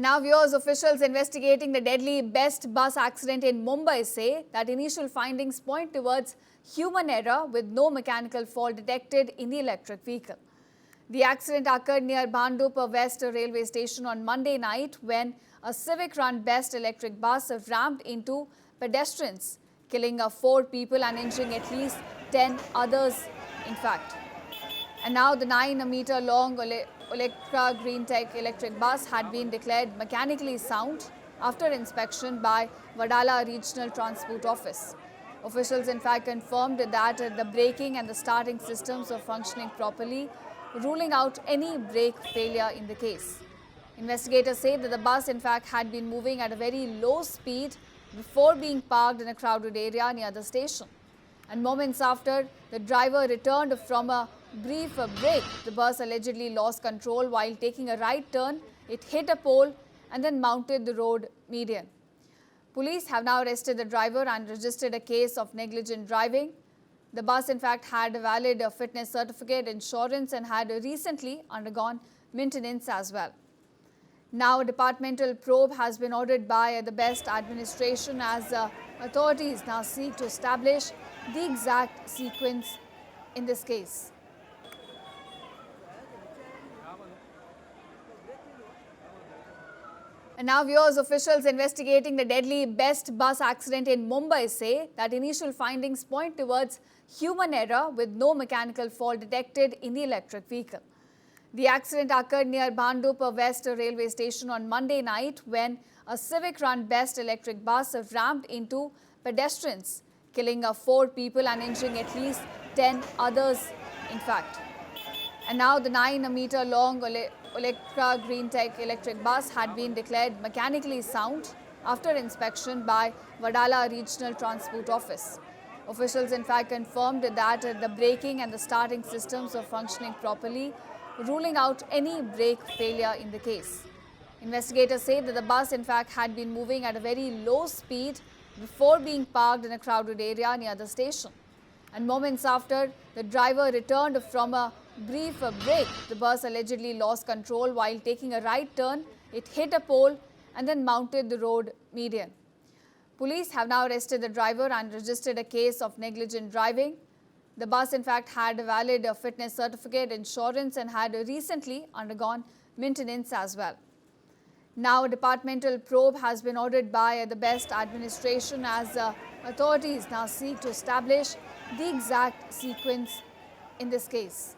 And now viewers, officials investigating the deadly Best bus accident in Mumbai say that initial findings point towards human error with no mechanical fault detected in the electric vehicle. The accident occurred near Bhandup West railway station on Monday night when a Civic-run Best electric bus rammed into pedestrians, killing 4 people and injuring at least 10 others, in fact. And now the 9-meter-long Electra Green Tech electric bus had been declared mechanically sound after inspection by Vadala Regional Transport Office. Officials in fact confirmed that the braking and the starting systems were functioning properly, ruling out any brake failure in the case. Investigators say that the bus in fact had been moving at a very low speed before being parked in a crowded area near the station. And moments after the driver returned from a brief break, the bus allegedly lost control while taking a right turn. It hit a pole and then mounted the road median. Police have now arrested the driver and registered a case of negligent driving. The bus in fact had a valid fitness certificate, insurance and had recently undergone maintenance as well. Now a departmental probe has been ordered by the Best administration as authorities now seek to establish the exact sequence in this case. And now viewers, officials investigating the deadly Best bus accident in Mumbai say that initial findings point towards human error with no mechanical fault detected in the electric vehicle. The accident occurred near Bhandup West railway station on Monday night when a Civic-run Best electric bus rammed into pedestrians, killing 4 people and injuring at least 10 others, in fact. And now the 9-meter-long Electra Green Tech electric bus had been declared mechanically sound after inspection by Vadala Regional Transport Office. Officials in fact confirmed that the braking and the starting systems were functioning properly, ruling out any brake failure in the case. Investigators say that the bus in fact had been moving at a very low speed before being parked in a crowded area near the station. And moments after the driver returned from a brief break, the bus allegedly lost control while taking a right turn. It hit a pole and then mounted the road median. Police have now arrested the driver and registered a case of negligent driving. The bus in fact had a valid fitness certificate, insurance and had recently undergone maintenance as well. Now a departmental probe has been ordered by the Best administration as authorities now seek to establish the exact sequence in this case.